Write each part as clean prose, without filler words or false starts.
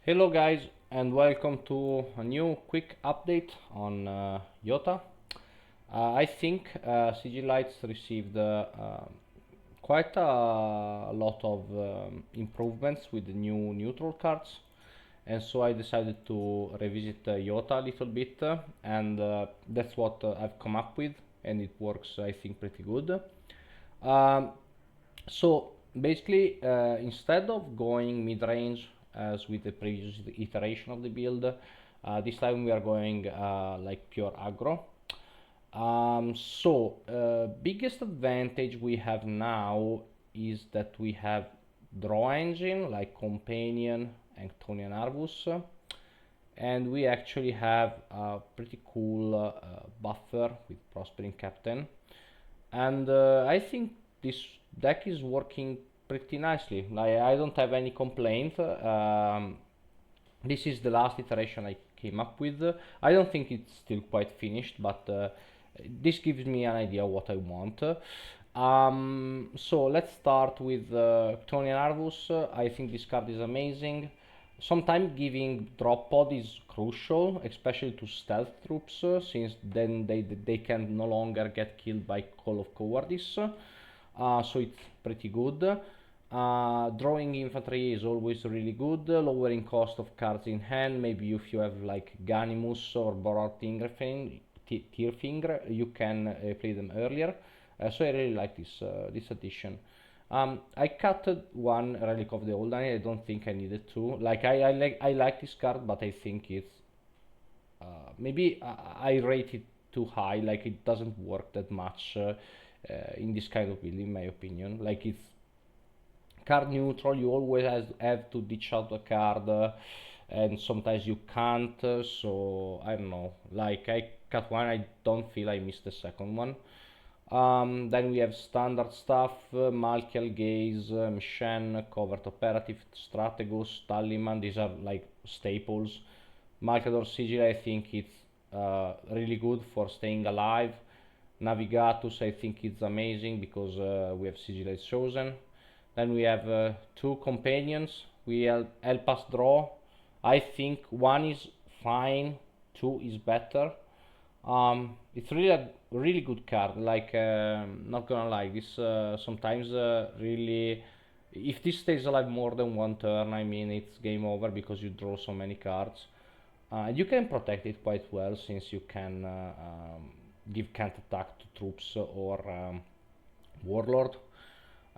Hello guys and welcome to a new quick update on Iota. I think Sigilites received quite a lot of improvements with the new neutral cards, and so I decided to revisit Iota a little bit, and that's what I've come up with, and it works I think pretty good. Um, so basically, instead of going mid-range as with the previous iteration of the build, this time we are going like pure aggro. Biggest advantage we have now is that we have draw engine like Companion and Tony and Arvus, and we actually have a pretty cool buffer with Prospering Captain, and I think this deck is working pretty nicely. I don't have any complaint. This is the last iteration I came up with. I don't think it's still quite finished, but this gives me an idea of what I want. So let's start with Ctonian Arvus. I think this card is amazing. Sometimes giving drop pod is crucial, especially to stealth troops, since then they can no longer get killed by Call of Cowardice. So it's pretty good. Drawing infantry is always really good, lowering cost of cards in hand. Maybe if you have like Ganimus or Borrowed Tyrfingr, you can play them earlier. So I really like this addition. I cut one Relic of the Old Line. I don't think I needed to. I like this card, but I think it's maybe I rate it too high. Like it doesn't work that much in this kind of build, in my opinion. Like it's card neutral. You always have to ditch out a card, and sometimes you can't. So I don't know. Like I cut one. I don't feel I missed the second one. Then we have standard stuff, Malkiel, Gaze, Mshen, Covert Operative, Strategos, Tallyman. These are like staples. Malkador Sigil, I think it's really good for staying alive. Navigatus, I think it's amazing because we have Sigil chosen. Then we have two companions. We help us draw. I think one is fine, two is better. It's really a really good card. Like, not gonna lie, this sometimes really, if this stays alive more than one turn, I mean, it's game over because you draw so many cards. You can protect it quite well since you can give can't attack to troops or warlord.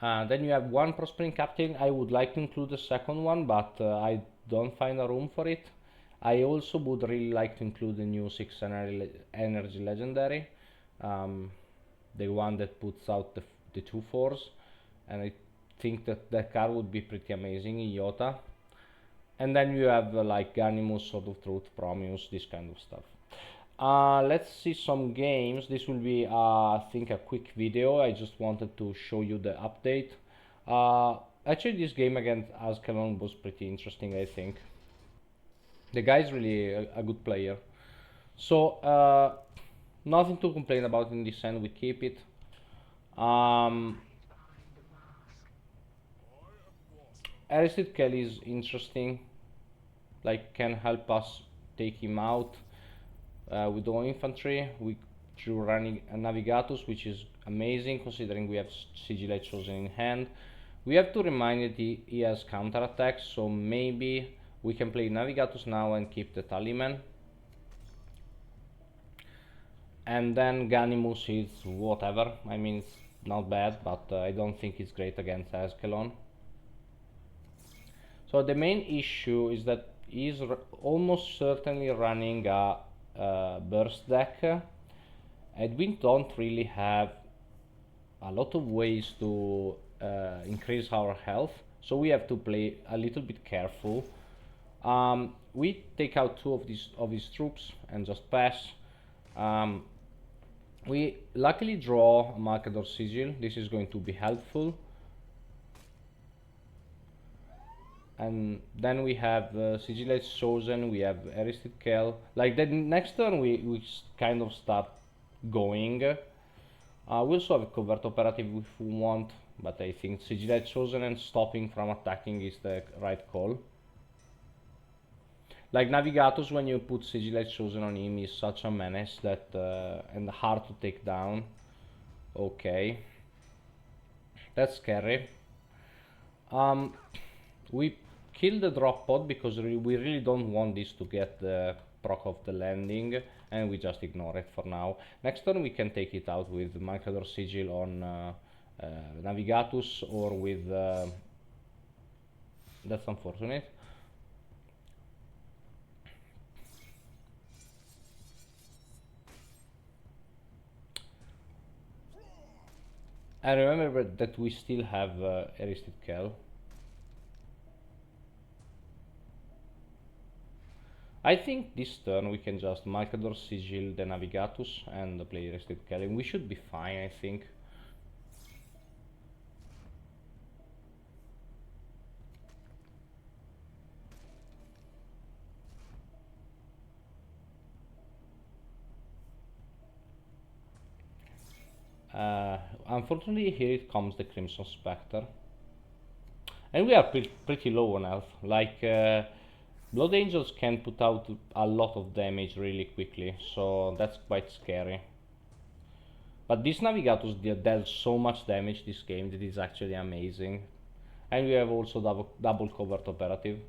Then you have one prospering captain. I would like to include the second one, but I don't find a room for it. I also would really like to include the new 6 energy legendary, um, the one that puts out the 2/4s, and I think that that card would be pretty amazing in Iota. And then you have like Animus, Sword of Truth, Promius, this kind of stuff. Let's see some games. This will be, I think, a quick video. I just wanted to show you the update. Actually, this game against Ascalon was pretty interesting, I think. The guy is really a good player. So, nothing to complain about in this end. We keep it. Um, Arrested Kelly is interesting. Like, can help us take him out. With our infantry. We drew running a Navigatus, which is amazing considering we have Sigillite chosen in hand. We have to remind that he has counterattacks, so maybe we can play Navigatus now and keep the Tallyman. And then Ganimus is whatever. I mean, it's not bad, but I don't think it's great against Ascalon. So the main issue is that he's almost certainly running a burst deck, and we don't really have a lot of ways to increase our health, so we have to play a little bit careful. We take out two of his troops and just pass. We luckily draw a Markador Sigil. This is going to be helpful. And then we have Sigillate chosen, we have Arrested Kel. Like the next turn we kind of start going. We also have a covert operative if we want, but I think Sigillate chosen and stopping from attacking is the right call. Like Navigatus, when you put Sigillite Chosen on him, is such a menace that and hard to take down. Okay, that's scary. We kill the drop pod because we really don't want this to get the proc of the landing, and we just ignore it for now. Next turn we can take it out with Malcador Sigil on Navigatus, or with that's unfortunate. I remember that we still have Aristed Kel. I think this turn we can just Malcador Sigil the Navigatus and play Aristed Kel, and we should be fine, I think. Unfortunately, here it comes the Crimson Spectre. And we are pretty low on health. Like, Blood Angels can put out a lot of damage really quickly, so that's quite scary. But this Navigatus dealt so much damage this game that is actually amazing. And we have also double covert operative.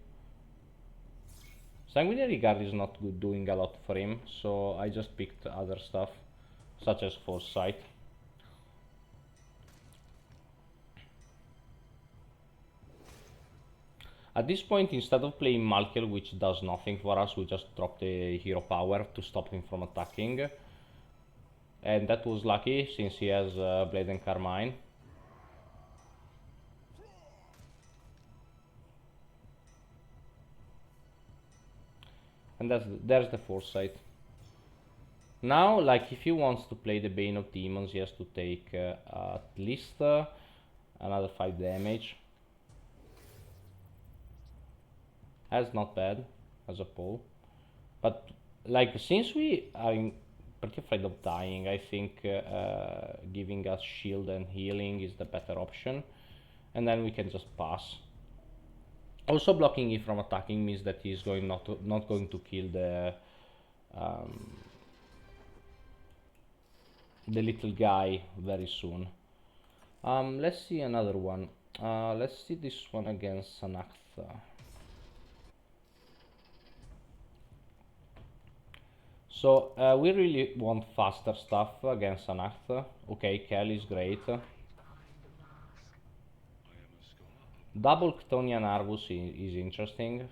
Sanguinary Guard is not good, doing a lot for him, so I just picked other stuff, such as Foresight. At this point, instead of playing Malkel, which does nothing for us, we just drop the hero power to stop him from attacking. And that was lucky, since he has Blade and Carmine. And there's the Foresight. Now, like, if he wants to play the Bane of Demons, he has to take at least another 5 damage. That's not bad as a poll. But, like, since we are pretty afraid of dying, I think giving us shield and healing is the better option. And then we can just pass. Also, blocking it from attacking means that he's not going to kill the little guy very soon. Let's see another one. Let's see this one against Sanaktha. So we really want faster stuff against Sanaktha. Okay, Kel is great. Double Chthonian Arvus is interesting.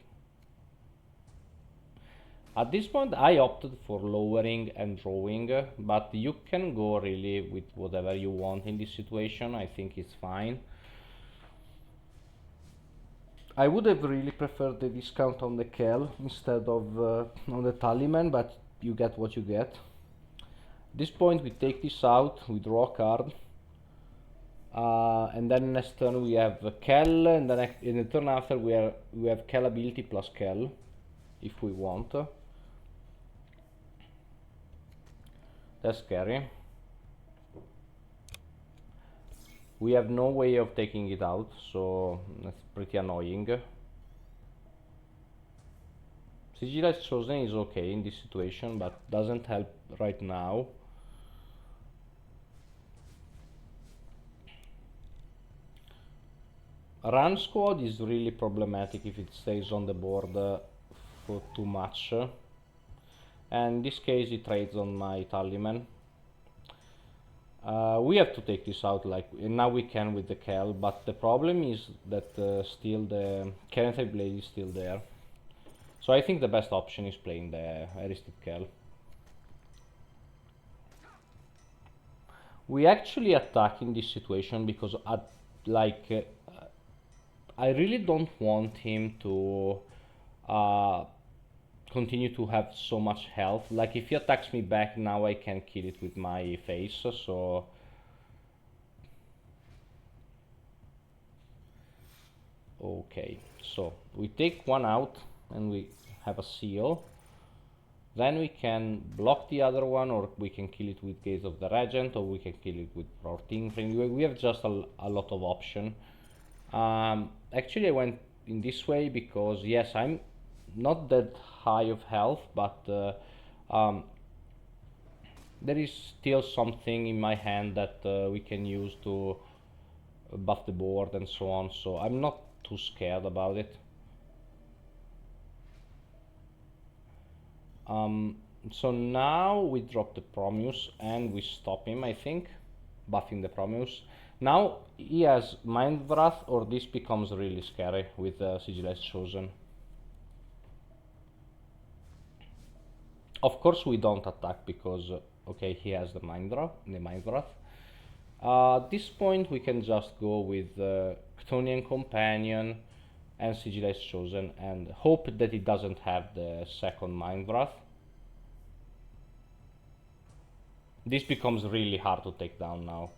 At this point I opted for lowering and drawing, but you can go really with whatever you want in this situation. I think it's fine. I would have really preferred the discount on the Kel instead of on the Tallyman, but you get what you get. At this point we take this out, we draw a card. And then next turn we have Kel, and then in the turn after we have Kel ability plus Kel, if we want. That's scary. We have no way of taking it out, so that's pretty annoying. Sigillite Chosen is okay in this situation, but doesn't help right now. Run Squad is really problematic if it stays on the board for too much. And in this case it trades on my Tallyman. We have to take this out, like, and now we can with the Kel, but the problem is that still the Kerenthai Blade is still there. So I think the best option is playing the Aristed Kel. We actually attack in this situation because I really don't want him to continue to have so much health. Like, if he attacks me back now, I can kill it with my face, so... Okay, so we take one out and we have a seal. Then we can block the other one, or we can kill it with Gaze of the Regent, or we can kill it with Roaring Flame. We have just a lot of option. Actually I went in this way because, yes, I'm not that high of health, but there is still something in my hand that we can use to buff the board and so on, so I'm not too scared about it. So now we drop the Prometheus and we stop him, I think, buffing the Prometheus. Now he has Mind Wrath, or this becomes really scary with Sigilized Chosen. Of course we don't attack because, okay, he has the Mind Wrath. At this point we can just go with Chthonian Companion and Sigilized Chosen and hope that it doesn't have the second Mind Wrath. This becomes really hard to take down now.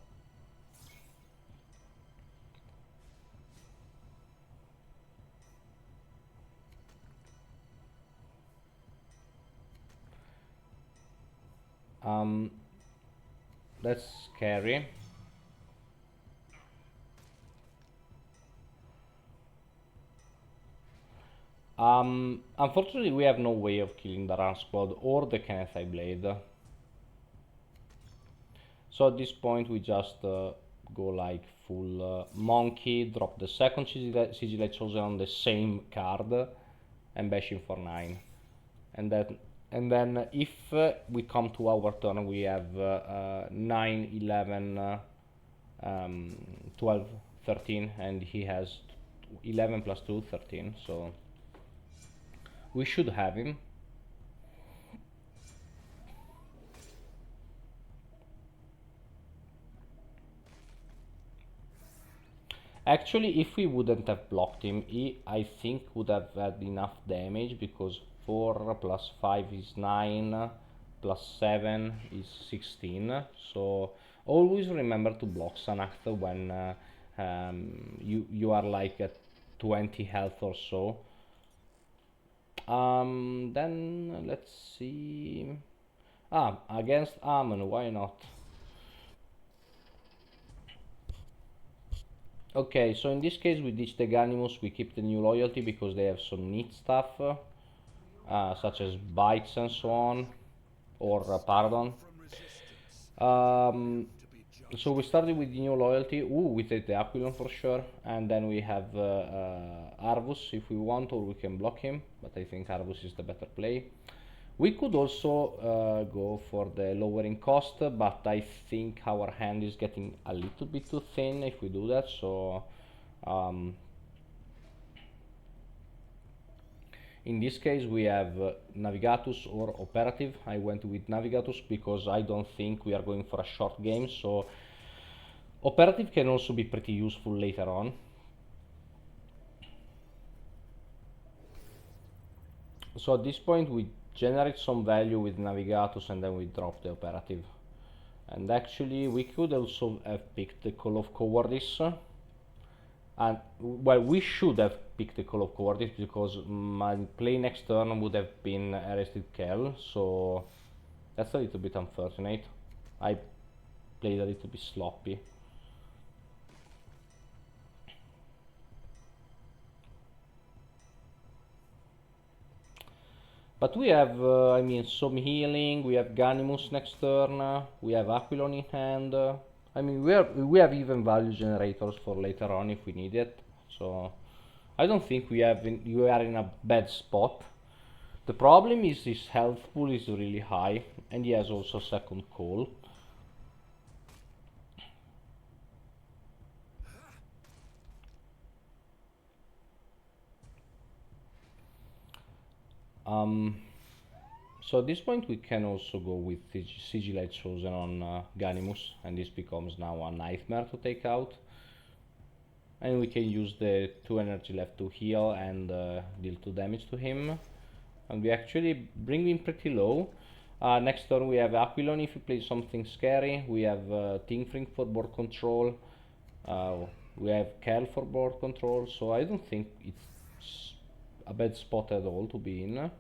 That's scary. Unfortunately we have no way of killing the Run Squad or the Kenethai Blade. So at this point we just go like full monkey, drop the second Sigilite Chosen on the same card and bash him for 9. And then if we come to our turn we have 9, 11, 12, 13, and he has 11 plus 2, 13, so we should have him. Actually, if we wouldn't have blocked him, he, I think, would have had enough damage, because 4 plus 5 is 9, plus 7 is 16. So always remember to block Sanath when you are like at 20 health or so. Then let's see. Against Amon, why not? Okay, so in this case we ditch the Ganimus, we keep the new loyalty because they have some neat stuff, such as bites and so on, or pardon. So we started with the new loyalty. We take the Aquilon for sure, and then we have Arvus if we want, or we can block him, but I think Arvus is the better play. We could also go for the lowering cost, but I think our hand is getting a little bit too thin if we do that, so in this case we have Navigatus or Operative. I went with Navigatus because I don't think we are going for a short game, so Operative can also be pretty useful later on. So at this point we generate some value with Navigatus and then we drop the Operative. And actually we could also have picked the Call of Cowardice. And well, we should have picked the Call of Cowardice because my play next turn would have been Arrested Kell, so that's a little bit unfortunate. I played a little bit sloppy. But we have, I mean, some healing, we have Ganimus next turn, we have Aquilon in hand. I mean, we have even value generators for later on if we need it. So I don't think we are in a bad spot. The problem is his health pool is really high, and he has also second call. So at this point we can also go with Sigilite Chosen on Ganimus, and this becomes now a nightmare to take out. And we can use the 2 energy left to heal and deal 2 damage to him. And we actually bring him pretty low. Next turn we have Aquilon if we play something scary. We have Tinkfring for board control. We have Kel for board control, so I don't think it's a bad spot at all to be in.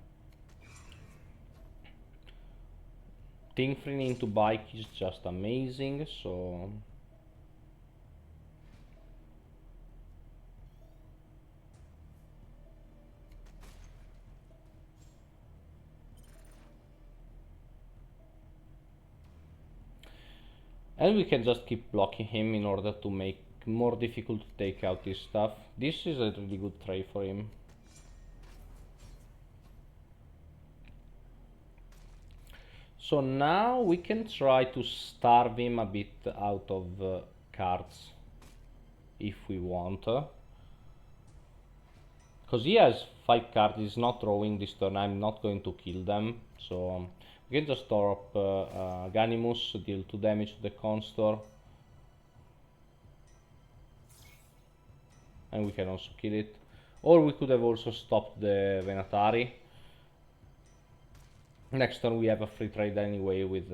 Tinkfring into bike is just amazing, so And we can just keep blocking him in order to make more difficult to take out his stuff. This is a really good trade for him. So now we can try to starve him a bit out of cards if we want. Because he has 5 cards, he's not drawing this turn, I'm not going to kill them. So we can just drop Ganimus, deal 2 damage to the Constor. And we can also kill it. Or we could have also stopped the Venatari. Next turn we have a free trade anyway with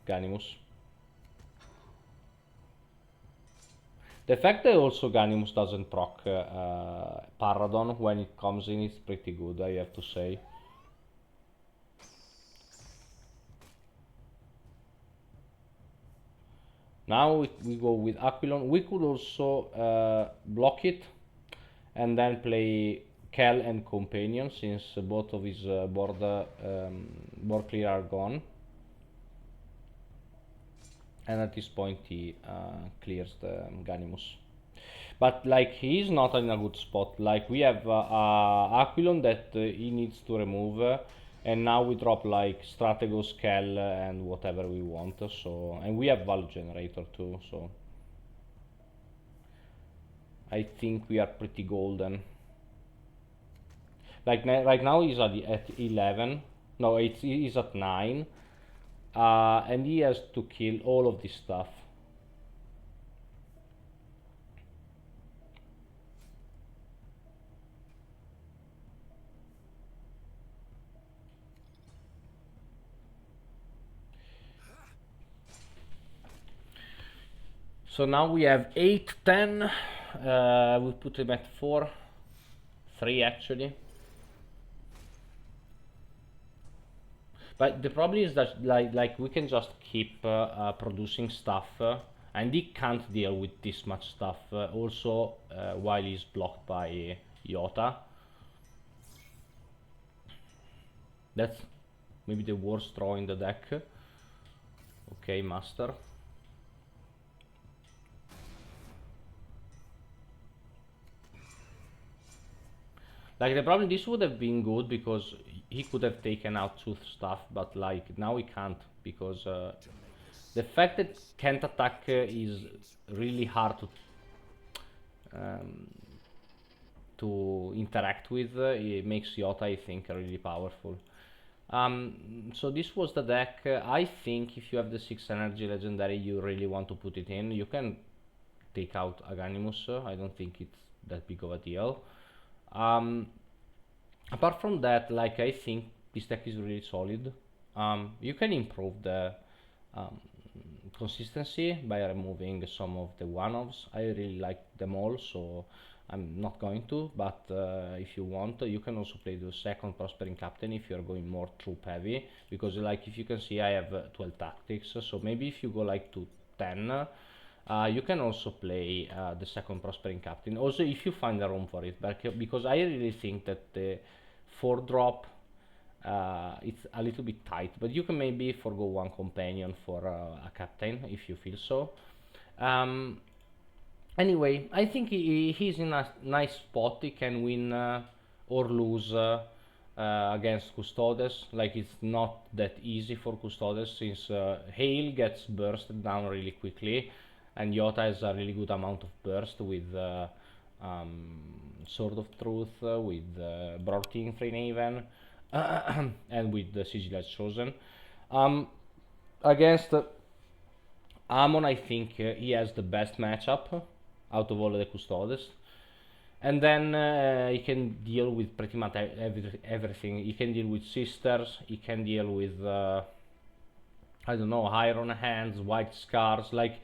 Ganimus. The fact that also Ganimus doesn't proc Paradon when it comes in is pretty good, I have to say. Now we go with Aquilon. We could also block it and then play Kel and Companion, since both of his board clear are gone. And at this point he clears the Ganimus. But like he's not in a good spot. Like we have Aquilon that he needs to remove, and now we drop like Strategos, Kel, and whatever we want. So, and we have Value Generator too. So I think we are pretty golden. Like right now he's at 11. No, he's at 9. And he has to kill all of this stuff. So now we have 8, 10. We put him at 4. 3 actually. But the problem is that like we can just keep producing stuff, and he can't deal with this much stuff also while he's blocked by Iota. That's maybe the worst draw in the deck. Okay, Master. Like the problem, this would have been good because he could have taken out Tooth stuff, but like now he can't because the fact that can't attack is really hard to interact with. It makes Iota, I think, really powerful. So this was the deck. I think if you have the 6 energy legendary, you really want to put it in. You can take out Aganimus. I don't think it's that big of a deal. Apart from that, like I think this deck is really solid. You can improve the consistency by removing some of the one-offs. I really like them all, so I'm not going to, but if you want, you can also play the second Prospering Captain if you're going more troop heavy, because like if you can see I have 12 tactics, so maybe if you go like to 10, you can also play the second Prospering Captain, also if you find a room for it, because I really think that the 4 drop it's a little bit tight, but you can maybe forgo 1 companion for a captain if you feel so. Anyway, I think he's in a nice spot. He can win or lose against Custodes. Like it's not that easy for Custodes, since Hail gets bursted down really quickly, and Iota has a really good amount of burst with Sword of Truth, with Broad King Freehaven, and with the Sigil Chosen. Against Amon, I think he has the best matchup out of all the Custodes. And then he can deal with pretty much everything. He can deal with Sisters, he can deal with, I don't know, Iron Hands, White Scars. Like,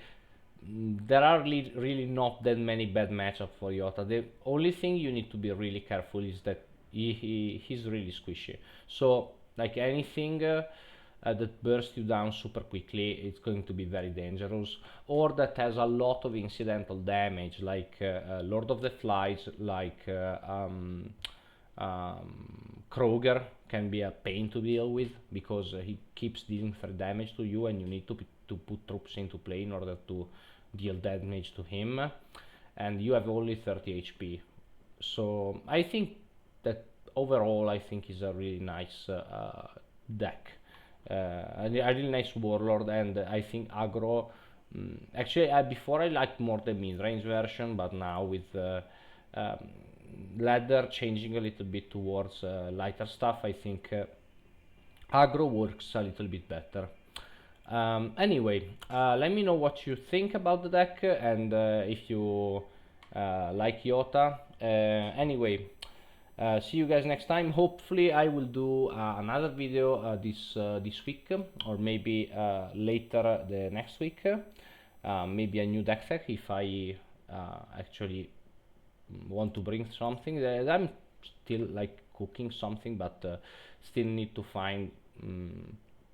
there are really not that many bad matchups for Iota. The only thing you need to be really careful is that he's really squishy. So, like anything that bursts you down super quickly, it's going to be very dangerous, or that has a lot of incidental damage, like Lord of the Flies, like Kroger can be a pain to deal with, because he keeps dealing fair damage to you and you need to to put troops into play in order to deal damage to him, and you have only 30 HP. So I think that overall I think is a really nice deck, a really nice warlord, and I think aggro. Actually, before I liked more the mid-range version, but now with um, ladder changing a little bit towards lighter stuff, I think aggro works a little bit better. Anyway, let me know what you think about the deck, and if you like Iota. Anyway, see you guys next time. Hopefully I will do another video this week, or maybe later the next week. Maybe a new deck if I actually want to bring something. I'm still like cooking something, but still need to find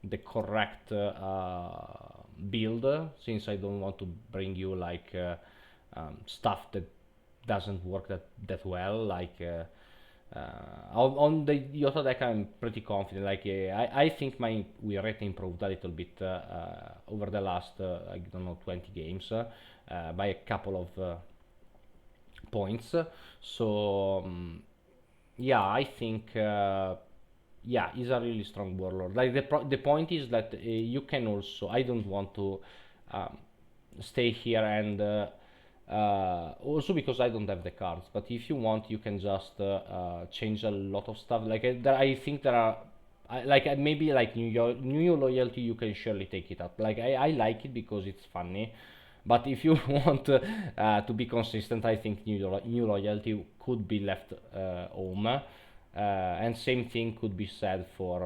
the correct build, since I don't want to bring you like stuff that doesn't work that well. Like on the Iota deck, I'm pretty confident. Like I think my win rate improved a little bit over the last I don't know 20 games by a couple of points. So yeah, I think yeah, he's a really strong warlord. Like the point is that you can also. I don't want to um, stay here and also because I don't have the cards. But if you want, you can just change a lot of stuff. Like I think there are. Maybe like new loyalty, you can surely take it up. Like I like it because it's funny, but if you want to be consistent, I think new loyalty could be left home, and same thing could be said for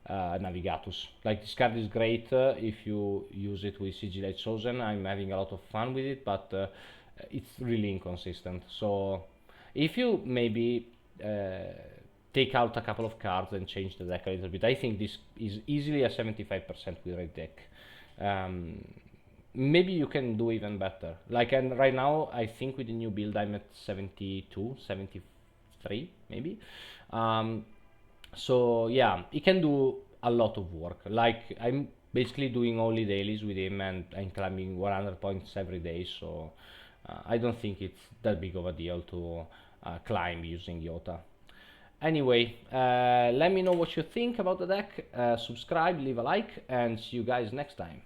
Navigatus. Like this card is great if you use it with Sigillate Chosen. I'm having a lot of fun with it, but it's really inconsistent. So if you maybe take out a couple of cards and change the deck a little bit, I think this is easily a 75% win rate deck. Maybe you can do even better. Like, and right now I think with the new build I'm at 72, 73 maybe. So yeah, he can do a lot of work. Like I'm basically doing only dailies with him, and I'm climbing 100 points every day. So I don't think it's that big of a deal to climb using Iota. Anyway, let me know what you think about the deck. Subscribe, leave a like, and see you guys next time.